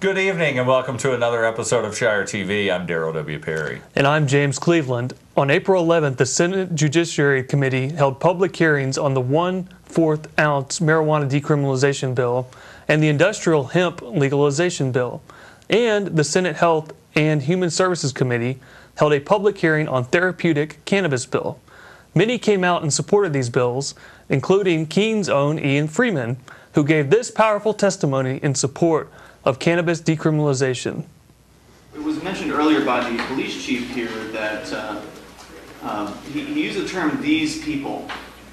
Good evening and welcome to another episode of ShireTV. I'm Darryl W. Perry. And I'm James Cleveland. On April 11th, the Senate Judiciary Committee held public hearings on the 1/4 ounce marijuana decriminalization bill and the industrial hemp legalization bill. And the Senate Health and Human Services Committee held a public hearing on therapeutic cannabis bill. Many came out and supported these bills, including Keene's own Ian Freeman, who gave this powerful testimony in support of cannabis decriminalization. It was mentioned earlier by the police chief here that he used the term "these people"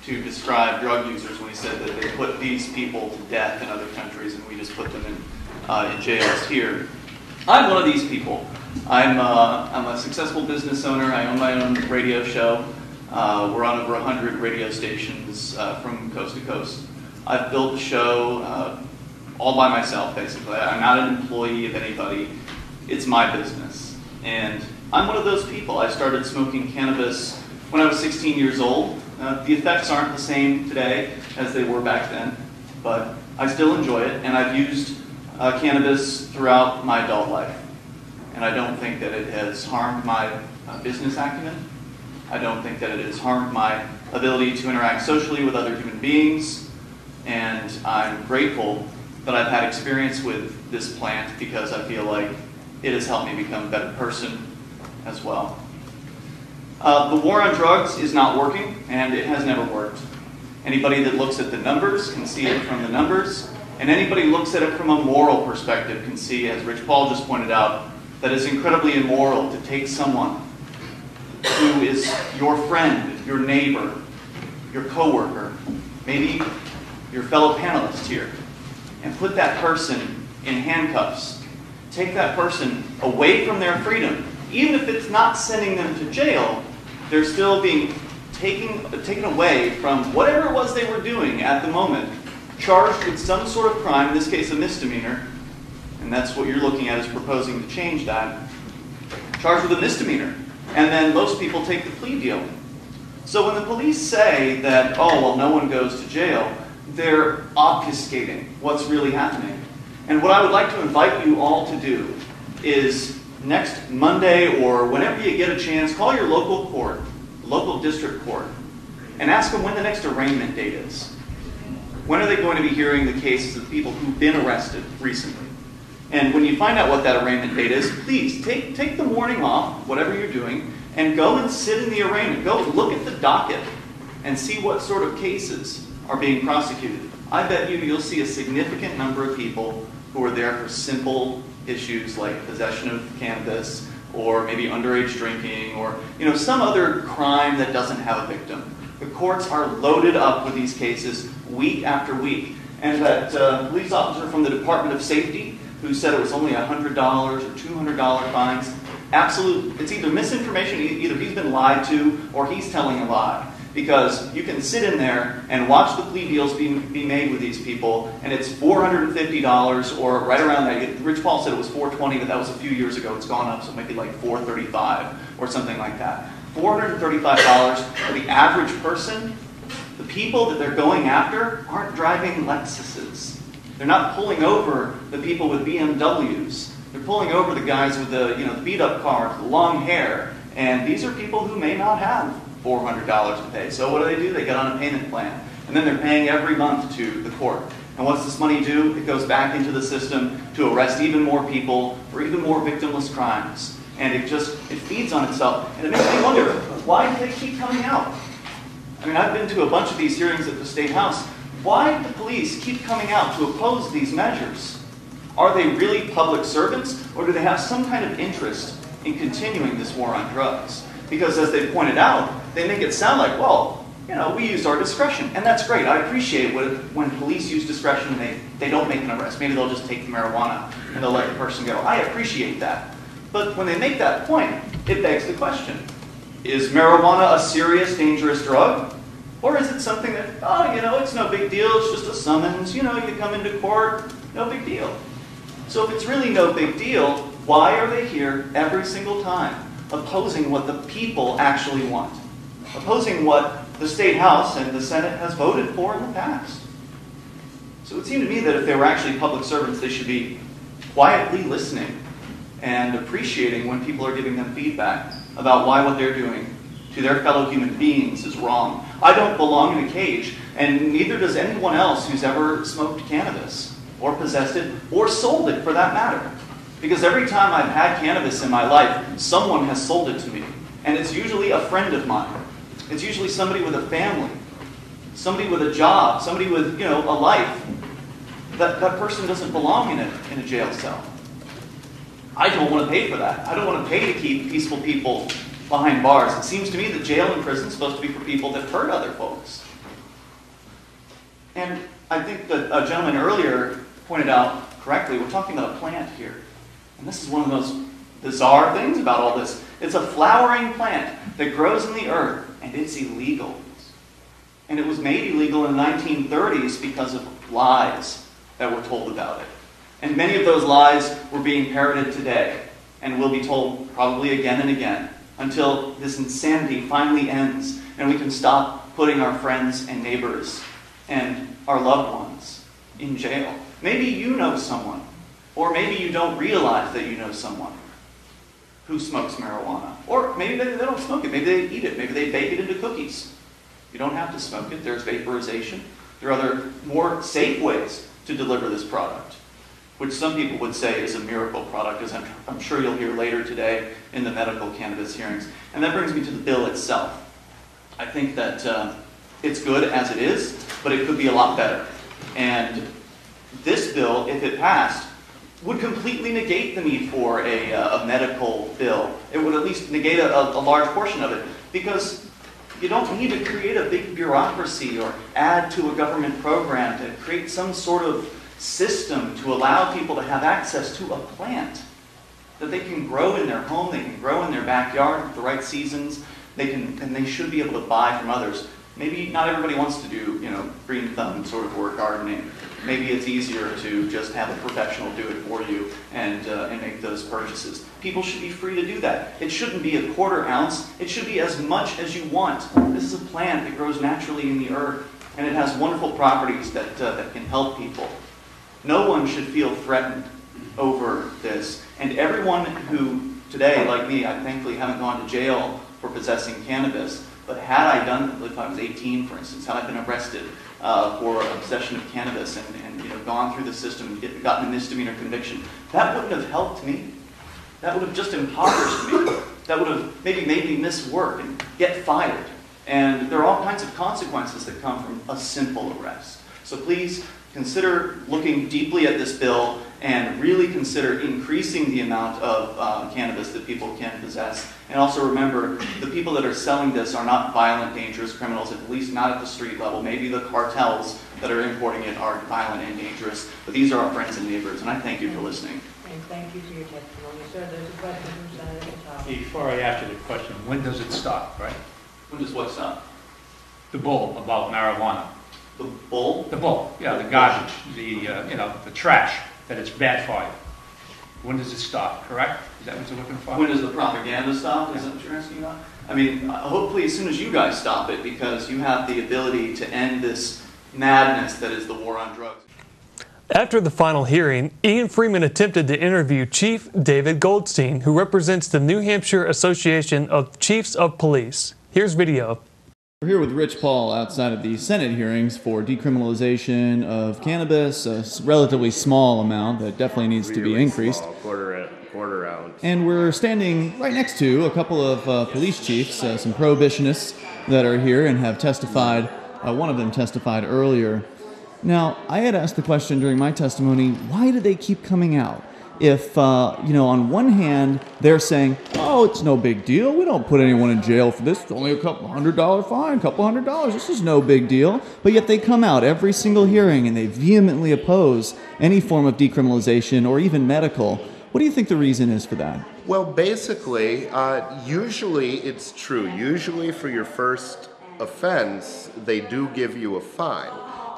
to describe drug users when he said that they put these people to death in other countries and we just put them in jails here. I'm one of these people. I'm a successful business owner. I own my own radio show. We're on over 100 radio stations from coast to coast. I've built the show all by myself, basically. I'm not an employee of anybody. It's my business. And I'm one of those people. I started smoking cannabis when I was 16 years old. The effects aren't the same today as they were back then, but I still enjoy it, and I've used cannabis throughout my adult life. And I don't think that it has harmed my business acumen. I don't think that it has harmed my ability to interact socially with other human beings. And I'm grateful that I've had experience with this plant because I feel like it has helped me become a better person as well. The war on drugs is not working, and it has never worked. Anybody that looks at the numbers can see it from the numbers, and anybody who looks at it from a moral perspective can see, as Rich Paul just pointed out, that it's incredibly immoral to take someone who is your friend, your neighbor, your coworker, maybe your fellow panelist here, and put that person in handcuffs. Take that person away from their freedom. Even if it's not sending them to jail, they're still being taken away from whatever it was they were doing at the moment, charged with some sort of crime, in this case a misdemeanor, and that's what you're looking at is proposing to change that, charged with a misdemeanor. And then most people take the plea deal. So when the police say that, oh, well, no one goes to jail, they're obfuscating what's really happening. And what I would like to invite you all to do is next Monday or whenever you get a chance, call your local court, local district court, and ask them when the next arraignment date is. When are they going to be hearing the cases of people who've been arrested recently? And when you find out what that arraignment date is, please take the morning off, whatever you're doing, and go and sit in the arraignment. Go look at the docket and see what sort of cases are being prosecuted. I bet you'll see a significant number of people who are there for simple issues like possession of cannabis or maybe underage drinking or some other crime that doesn't have a victim. The courts are loaded up with these cases week after week. And that police officer from the Department of Safety who said it was only $100 or $200 fines, absolute, it's either misinformation, either he's been lied to or he's telling a lie. Because you can sit in there and watch the plea deals be made with these people, and it's $450 or right around that. Rich Paul said it was $420, but that was a few years ago. It's gone up, so it might be like $435 or something like that. $435 for the average person. The people that they're going after aren't driving Lexuses. They're not pulling over the people with BMWs. They're pulling over the guys with the beat-up cars, the long hair, and these are people who may not have $400 to pay. So what do? They get on a payment plan. And then they're paying every month to the court. And what's this money do? It goes back into the system to arrest even more people for even more victimless crimes. And it feeds on itself. And it makes me wonder, why do they keep coming out? I mean, I've been to a bunch of these hearings at the State House. Why do the police keep coming out to oppose these measures? Are they really public servants? Or do they have some kind of interest in continuing this war on drugs? Because as they pointed out, they make it sound like, well, we used our discretion. And that's great. I appreciate when police use discretion and they don't make an arrest. Maybe they'll just take the marijuana and they'll let the person go. I appreciate that. But when they make that point, it begs the question, is marijuana a serious, dangerous drug? Or is it something that, it's no big deal, it's just a summons, you come into court, no big deal. So if it's really no big deal, why are they here every single time opposing what the people actually want? Opposing what the State House and the Senate has voted for in the past? So it seemed to me that if they were actually public servants, they should be quietly listening and appreciating when people are giving them feedback about why what they're doing to their fellow human beings is wrong. I don't belong in a cage, and neither does anyone else who's ever smoked cannabis, or possessed it, or sold it for that matter. Because every time I've had cannabis in my life, someone has sold it to me. And it's usually a friend of mine. It's usually somebody with a family, somebody with a job, somebody with, a life. That person doesn't belong in a jail cell. I don't want to pay for that. I don't want to pay to keep peaceful people behind bars. It seems to me that jail and prison is supposed to be for people that hurt other folks. And I think that a gentleman earlier pointed out correctly, we're talking about a plant here. And this is one of the most bizarre things about all this. It's a flowering plant that grows in the earth, and it's illegal. And it was made illegal in the 1930s because of lies that were told about it. And many of those lies were being parroted today, and will be told probably again and again, until this insanity finally ends, and we can stop putting our friends and neighbors and our loved ones in jail. Maybe you know someone, or maybe you don't realize that you know someone who smokes marijuana. Or maybe they don't smoke it, maybe they eat it, maybe they bake it into cookies. You don't have to smoke it, there's vaporization. There are other, more safe ways to deliver this product, which some people would say is a miracle product, as I'm sure you'll hear later today in the medical cannabis hearings. And that brings me to the bill itself. I think that it's good as it is, but it could be a lot better. And this bill, if it passed, would completely negate the need for a medical bill. It would at least negate a large portion of it, because you don't need to create a big bureaucracy or add to a government program to create some sort of system to allow people to have access to a plant that they can grow in their home, they can grow in their backyard at the right seasons, and they should be able to buy from others. Maybe not everybody wants to do, green thumb sort of work gardening. Maybe it's easier to just have a professional do it for you and make those purchases. People should be free to do that. It shouldn't be a quarter ounce. It should be as much as you want. This is a plant that grows naturally in the earth, and it has wonderful properties that can help people. No one should feel threatened over this. And everyone who today, like me, I thankfully haven't gone to jail for possessing cannabis, but had I done, if I was 18, for instance, had I been arrested for possession of cannabis and gone through the system and gotten a misdemeanor conviction, that wouldn't have helped me. That would have just impoverished me. That would have maybe made me miss work and get fired. And there are all kinds of consequences that come from a simple arrest. So please consider looking deeply at this bill and really consider increasing the amount of cannabis that people can possess. And also remember, the people that are selling this are not violent, dangerous criminals, at least not at the street level. Maybe the cartels that are importing it are violent and dangerous, but these are our friends and neighbors, and I thank you for listening. And thank you for your testimony. Sir, there's a question from Senator Tom. Before I ask you the question, when does it stop, right? When does what stop? The bull about marijuana. The bull? The bull, yeah, the garbage, the trash, that it's bad for you. When does it stop, correct? Is that what you're looking for? When does the propaganda stop? Is that what you're asking about? I mean, hopefully as soon as you guys stop it, because you have the ability to end this madness that is the war on drugs. After the final hearing, Ian Freeman attempted to interview Chief David Goldstein, who represents the New Hampshire Association of Chiefs of Police. Here's video. We're here with Rich Paul outside of the Senate hearings for decriminalization of cannabis, a relatively small amount that definitely needs to be increased. Small, quarter ounce. And we're standing right next to a couple of police chiefs, some prohibitionists that are here and have testified. One of them testified earlier. Now, I had asked the question during my testimony, why do they keep coming out? If, on one hand, they're saying, oh, it's no big deal. We don't put anyone in jail for this. It's only a $200 fine, $200. This is no big deal. But yet they come out every single hearing and they vehemently oppose any form of decriminalization or even medical. What do you think the reason is for that? Well, basically, usually it's true. Usually for your first offense, they do give you a fine.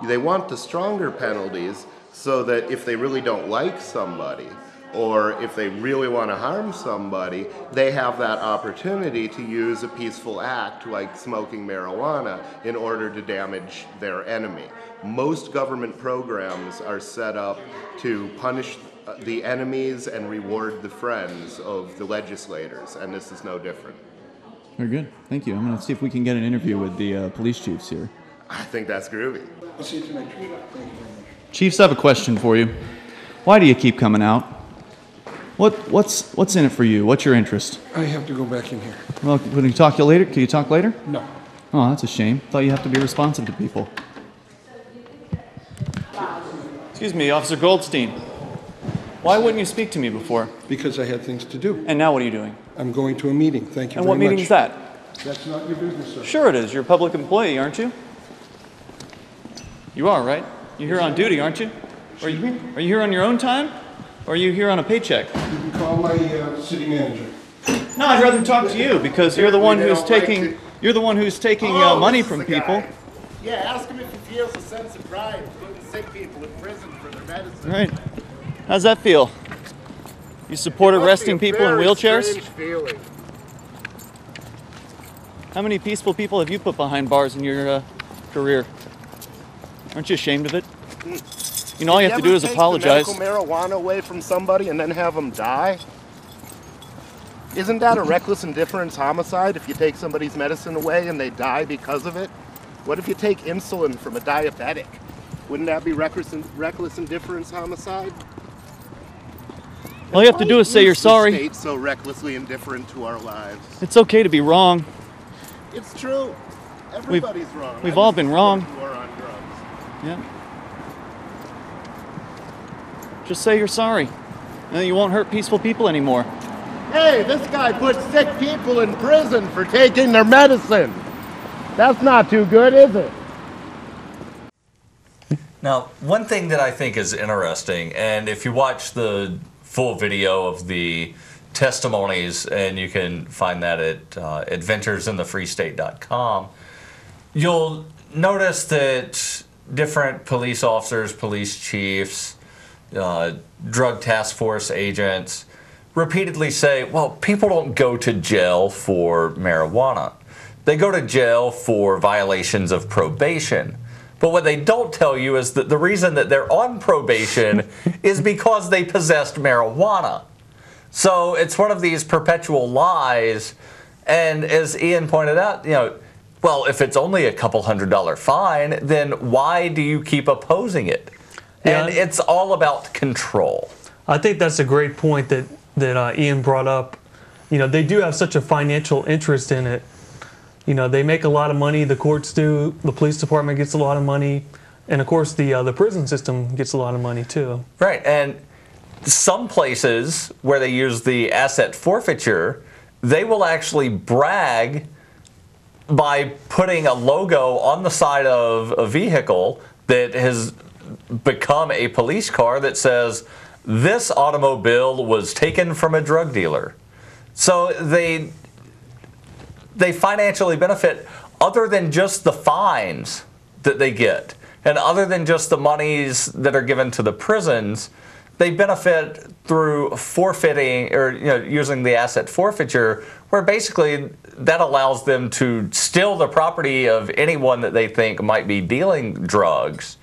They want the stronger penalties so that if they really don't like somebody, or if they really want to harm somebody, they have that opportunity to use a peaceful act like smoking marijuana in order to damage their enemy. Most government programs are set up to punish the enemies and reward the friends of the legislators, and this is no different. Very good. Thank you. I'm going to see if we can get an interview with the police chiefs here. I think that's groovy. I'll see you tonight. Thank you very much. Chiefs, I have a question for you. Why do you keep coming out? What's in it for you? What's your interest? I have to go back in here. Well, can you talk to you later? Can you talk later? No. Oh, that's a shame. Thought you have to be responsive to people. Excuse me, Officer Goldstein. Why wouldn't you speak to me before? Because I had things to do. And now what are you doing? I'm going to a meeting. Thank you And very what much. meeting is that? That's not your business, sir. Sure it is. You're a public employee, aren't you? You are, right? You're here on duty, aren't you? Are you here on your own time? Or are you here on a paycheck? You can call my city manager. No, I'd rather talk to you because you're the one who's taking money from people. Yeah, ask him if he feels a sense of pride putting sick people in prison for their medicine. Right. How's that feel? You support arresting people in wheelchairs? Feeling. How many peaceful people have you put behind bars in your career? Aren't you ashamed of it? You know, all you have to do is apologize. Take the medical marijuana away from somebody and then have them die? Isn't that a reckless indifference homicide if you take somebody's medicine away and they die because of it? What if you take insulin from a diabetic? Wouldn't that be reckless indifference homicide? All you have to do is say you're sorry. Why is the state so recklessly indifferent to our lives? It's okay to be wrong. It's true. Everybody's wrong. We've all been wrong. Who are on drugs. Yeah. Just say you're sorry. And then you won't hurt peaceful people anymore. Hey, this guy put sick people in prison for taking their medicine. That's not too good, is it? Now, one thing that I think is interesting, and if you watch the full video of the testimonies, and you can find that at adventureinthefreestate.com, you'll notice that different police officers, police chiefs, drug task force agents repeatedly say, well, people don't go to jail for marijuana. They go to jail for violations of probation. But what they don't tell you is that the reason that they're on probation is because they possessed marijuana. So it's one of these perpetual lies. And as Ian pointed out, well, if it's only a couple $100 fine, then why do you keep opposing it? Yeah. And it's all about control. I think that's a great point that Ian brought up. They do have such a financial interest in it. They make a lot of money, the courts do, the police department gets a lot of money, and of course the prison system gets a lot of money too. Right, and some places where they use the asset forfeiture, they will actually brag by putting a logo on the side of a vehicle that has become a police car that says, this automobile was taken from a drug dealer. So they financially benefit other than just the fines that they get and other than just the monies that are given to the prisons. They benefit through forfeiting or using the asset forfeiture, where basically that allows them to steal the property of anyone that they think might be dealing drugs,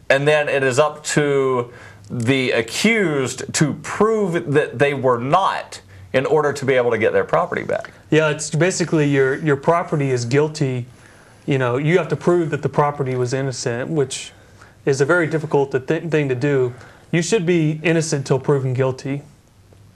and then it is up to the accused to prove that they were not in order to be able to get their property back. Yeah, it's basically your property is guilty. You have to prove that the property was innocent, which is a very difficult thing to do. You should be innocent till proven guilty.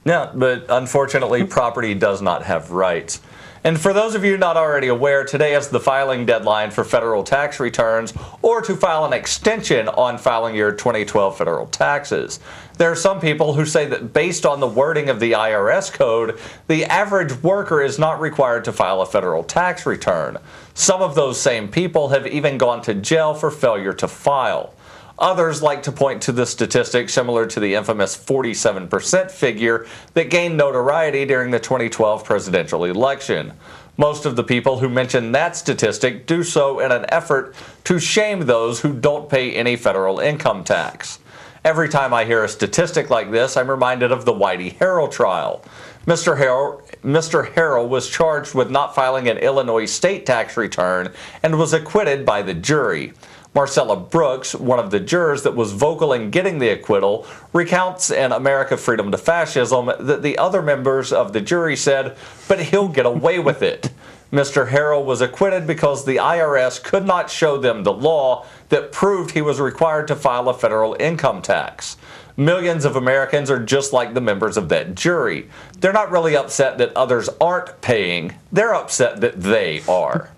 Yeah, but unfortunately, property does not have rights. And for those of you not already aware, today is the filing deadline for federal tax returns or to file an extension on filing your 2012 federal taxes. There are some people who say that based on the wording of the IRS code, the average worker is not required to file a federal tax return. Some of those same people have even gone to jail for failure to file. Others like to point to the statistic similar to the infamous 47% figure that gained notoriety during the 2012 presidential election. Most of the people who mention that statistic do so in an effort to shame those who don't pay any federal income tax. Every time I hear a statistic like this, I'm reminded of the Whitey Harrell trial. Mr. Harrell was charged with not filing an Illinois state tax return and was acquitted by the jury. Marcella Brooks, one of the jurors that was vocal in getting the acquittal, recounts in America Freedom to Fascism that the other members of the jury said, "But he'll get away with it." Mr. Harrell was acquitted because the IRS could not show them the law that proved he was required to file a federal income tax. Millions of Americans are just like the members of that jury. They're not really upset that others aren't paying, they're upset that they are.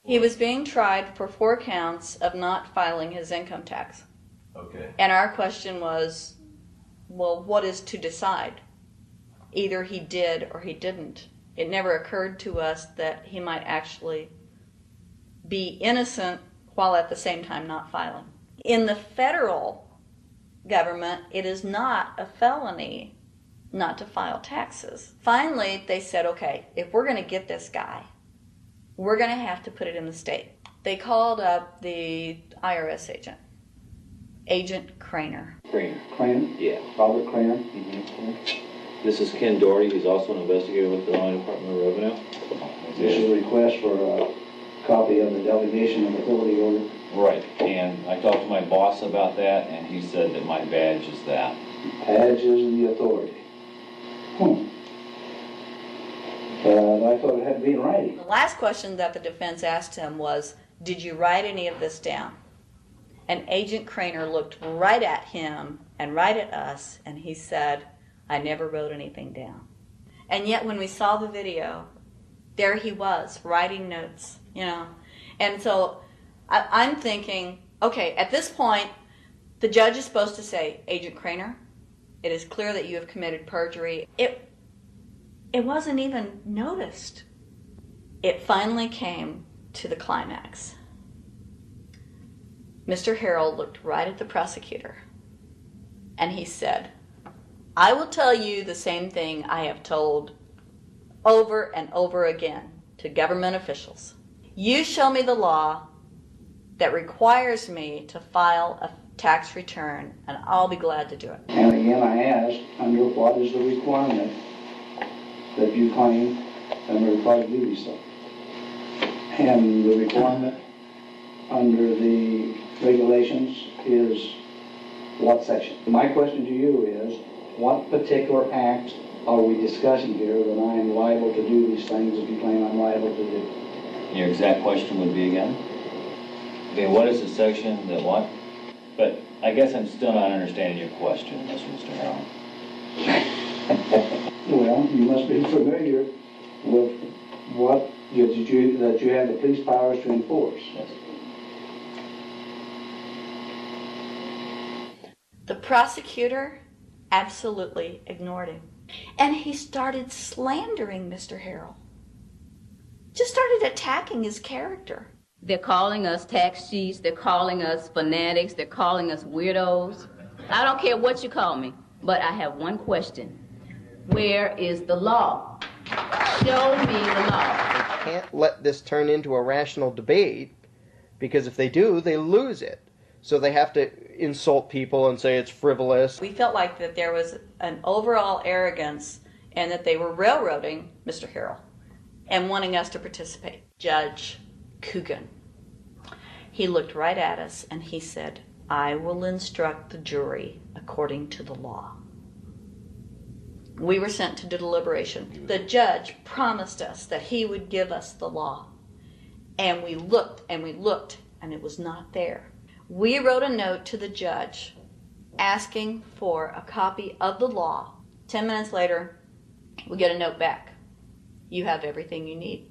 He was being tried for 4 counts of not filing his income tax. Okay. And our question was, well, what is to decide? Either he did or he didn't. It never occurred to us that he might actually be innocent while at the same time not filing. In the federal government, it is not a felony not to file taxes. Finally, they said, okay, if we're going to get this guy, we're going to have to put it in the state. They called up the IRS agent, Agent Craner. Craner? Yeah. Robert Craner? Mm-hmm. This is Ken Doherty. He's also an investigator with the Illinois Department of Revenue. This is a request for a copy of the delegation of authority order. Right, and I talked to my boss about that, and he said that my badge is that. Badge is the authority. I thought it had to be in writing. The last question that the defense asked him was, did you write any of this down? And Agent Craner looked right at him and right at us, and he said, I never wrote anything down. And yet when we saw the video, there he was, writing notes, you know. And so I'm thinking, okay, at this point, the judge is supposed to say, Agent Craner, it is clear that you have committed perjury. It wasn't even noticed. It finally came to the climax. Mr. Harrell looked right at the prosecutor, and he said, I will tell you the same thing I have told over and over again to government officials. You show me the law that requires me to file a tax return, and I'll be glad to do it. And again, I ask, under what is the requirement that you claim and are required to do so? And the requirement under the regulations is what section? My question to you is, what particular act are we discussing here that I am liable to do these things that you claim I'm liable to do? Your exact question would be again? Okay, what is the section that what? But I guess I'm still not understanding your question, Mr. Harrell. Well, you must be familiar with what that you have the police powers to enforce. Yes. The prosecutor absolutely ignored him. And he started slandering Mr. Harrell. Just started attacking his character. They're calling us tax cheats, they're calling us fanatics, they're calling us weirdos. I don't care what you call me, but I have one question. Where is the law? Show me the law. They can't let this turn into a rational debate, because if they do, they lose it. So they have to insult people and say it's frivolous. We felt like that there was an overall arrogance and that they were railroading Mr. Harrell and wanting us to participate. Judge Coogan, he looked right at us and he said, I will instruct the jury according to the law. We were sent to deliberation. The judge promised us that he would give us the law. And we looked and it was not there. We wrote a note to the judge asking for a copy of the law. 10 minutes later, we get a note back. You have everything you need.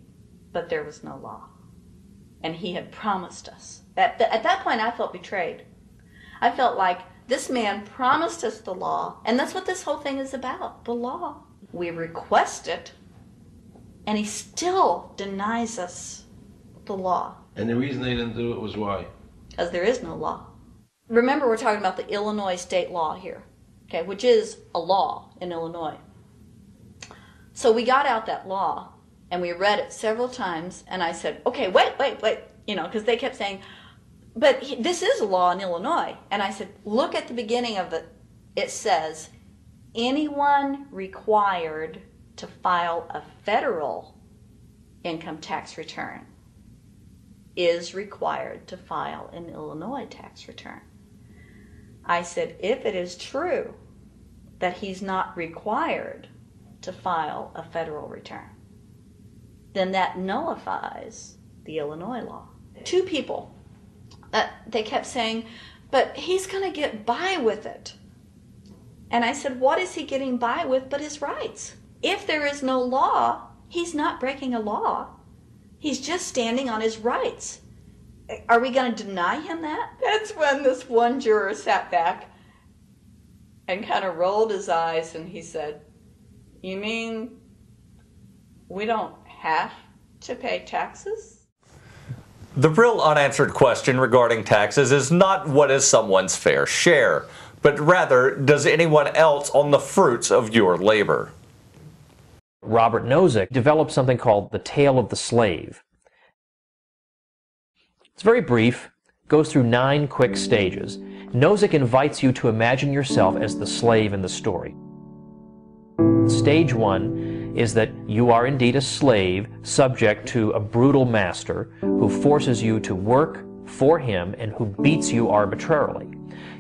But there was no law. And he had promised us. At that point, I felt betrayed. I felt like this man promised us the law, and that's what this whole thing is about, the law. We request it, and he still denies us the law. And the reason they didn't do it was why? Because there is no law. Remember, we're talking about the Illinois state law here, okay, which is a law in Illinois. So we got out that law, and we read it several times, and I said, okay, wait. you know, because they kept saying, but this is a law in Illinois. And I said, look at the beginning of it. It says, anyone required to file a federal income tax return is required to file an Illinois tax return. I said, if it is true that he's not required to file a federal return, then that nullifies the Illinois law. Two people, they kept saying, but he's going to get by with it. And I said, what is he getting by with but his rights? If there is no law, he's not breaking a law. He's just standing on his rights. Are we going to deny him that? That's when this one juror sat back and kind of rolled his eyes and he said, you mean we don't have to pay taxes? The real unanswered question regarding taxes is not what is someone's fair share, but rather, does anyone else own the fruits of your labor? Robert Nozick developed something called the tale of the slave. It's very brief, goes through 9 quick stages. Nozick invites you to imagine yourself as the slave in the story. Stage 1 is that you are indeed a slave subject to a brutal master who forces you to work for him and who beats you arbitrarily.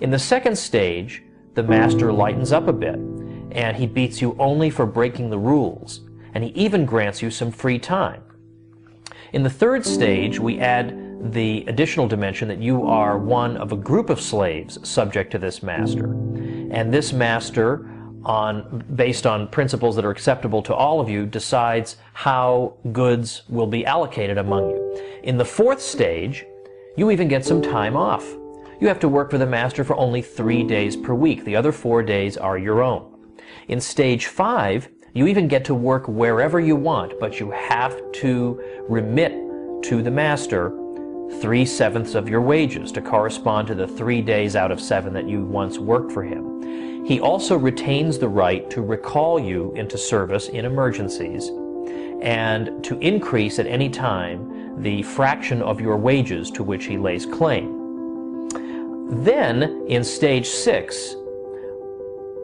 In the second stage, the master lightens up a bit and he beats you only for breaking the rules, and he even grants you some free time. In the third stage, we add the additional dimension that you are one of a group of slaves subject to this master. And this master, based on principles that are acceptable to all of you, decides how goods will be allocated among you. In the fourth stage, you even get some time off. You have to work for the master for only 3 days per week. The other 4 days are your own. In stage 5, you even get to work wherever you want, but you have to remit to the master 3/7 of your wages to correspond to the 3 days out of 7 that you once worked for him. He also retains the right to recall you into service in emergencies and to increase at any time the fraction of your wages to which he lays claim. Then, in stage 6,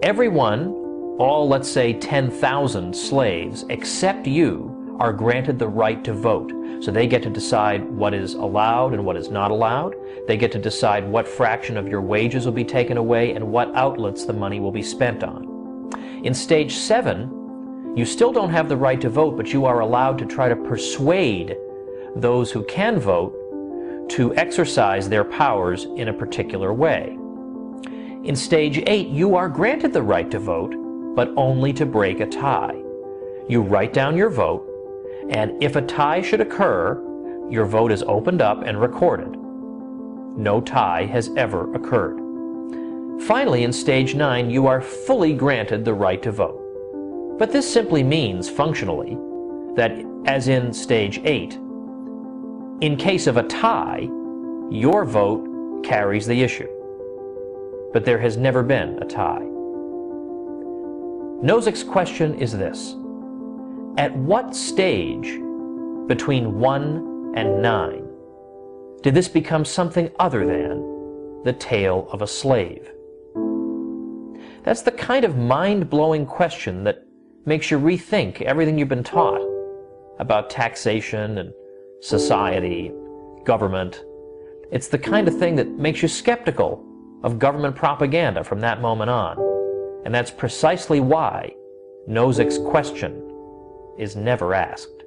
everyone, all let's say 10,000 slaves, except you, are granted the right to vote. So they get to decide what is allowed and what is not allowed. They get to decide what fraction of your wages will be taken away and what outlets the money will be spent on. In stage 7, you still don't have the right to vote, but you are allowed to try to persuade those who can vote to exercise their powers in a particular way. In stage 8, you are granted the right to vote, but only to break a tie. You write down your vote, and if a tie should occur, your vote is opened up and recorded. No tie has ever occurred. Finally, in stage 9, you are fully granted the right to vote. But this simply means, functionally, that as in stage 8, in case of a tie, your vote carries the issue. But there has never been a tie. Nozick's question is this: at what stage between 1 and 9 did this become something other than the tale of a slave? That's the kind of mind-blowing question that makes you rethink everything you've been taught about taxation and society, government. It's the kind of thing that makes you skeptical of government propaganda from that moment on. And that's precisely why Nozick's question is never asked.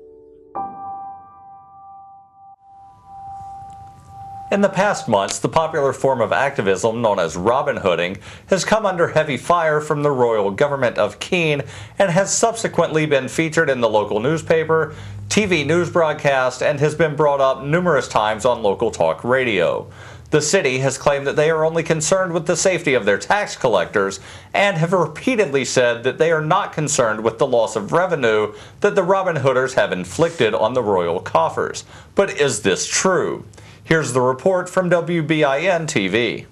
In the past months, the popular form of activism known as Robin Hooding has come under heavy fire from the royal government of Keene and has subsequently been featured in the local newspaper, TV news broadcast, and has been brought up numerous times on local talk radio. The city has claimed that they are only concerned with the safety of their tax collectors and have repeatedly said that they are not concerned with the loss of revenue that the Robin Hooders have inflicted on the royal coffers. But is this true? Here's the report from WBIN TV.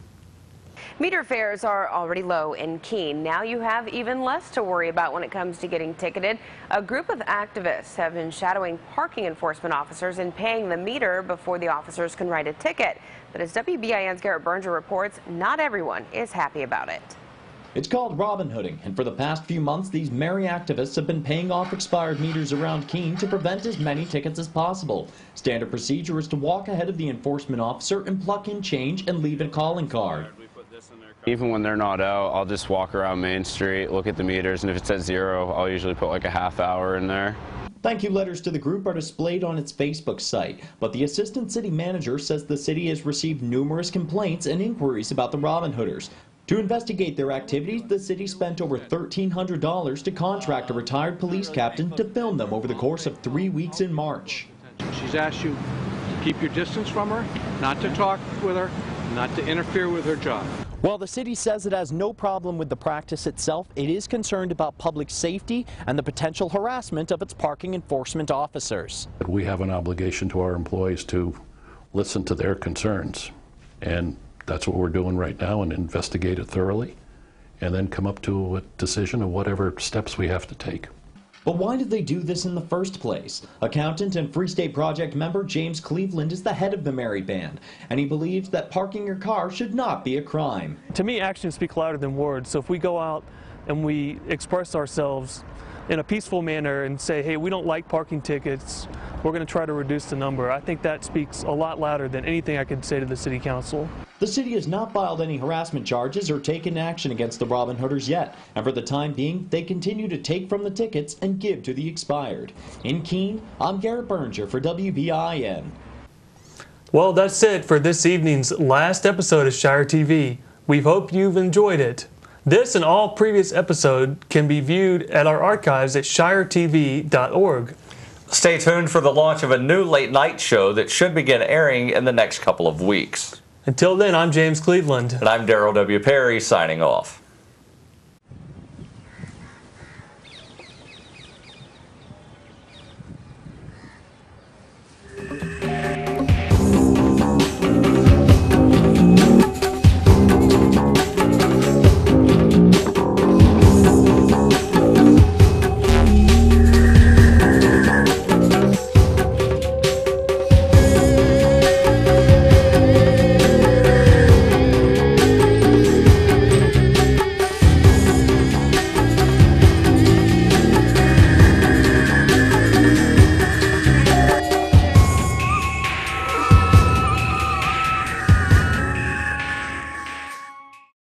Meter fares are already low in Keene. Now you have even less to worry about when it comes to getting ticketed. A group of activists have been shadowing parking enforcement officers and paying the meter before the officers can write a ticket. But as WBIN's Garrett Berger reports, not everyone is happy about it. It's called Robin Hooding, and for the past few months, these merry activists have been paying off expired meters around Keene to prevent as many tickets as possible. Standard procedure is to walk ahead of the enforcement officer and pluck in change and leave a calling card. Even when they're not out, I'll just walk around Main Street, look at the meters, and if it's at 0, I'll usually put like a half hour in there. Thank you letters to the group are displayed on its Facebook site, but the assistant city manager says the city has received numerous complaints and inquiries about the Robin Hooders. To investigate their activities, the city spent over $1,300 to contract a retired police captain to film them over the course of 3 weeks in March. She's asked you to keep your distance from her, not to talk with her, not to interfere with her job. While the city says it has no problem with the practice itself, it is concerned about public safety and the potential harassment of its parking enforcement officers. We have an obligation to our employees to listen to their concerns, and that's what we're doing right now, and investigate it thoroughly and then come up to a decision of whatever steps we have to take. But why did they do this in the first place? Accountant and Free State Project member James Cleveland is the head of the Merry Band, and he believes that parking your car should not be a crime. To me, actions speak louder than words. So if we go out and we express ourselves in a peaceful manner and say, hey, we don't like parking tickets, we're going to try to reduce the number, I think that speaks a lot louder than anything I could say to the City Council. The city has not filed any harassment charges or taken action against the Robin Hooders yet, and for the time being, they continue to take from the tickets and give to the expired. In Keene, I'm Garrett Berger for WBIN. Well, that's it for this evening's last episode of Shire TV. We hope you've enjoyed it. This and all previous episodes can be viewed at our archives at ShireTV.org. Stay tuned for the launch of a new late-night show that should begin airing in the next couple of weeks. Until then, I'm James Cleveland. And I'm Daryl W. Perry, signing off.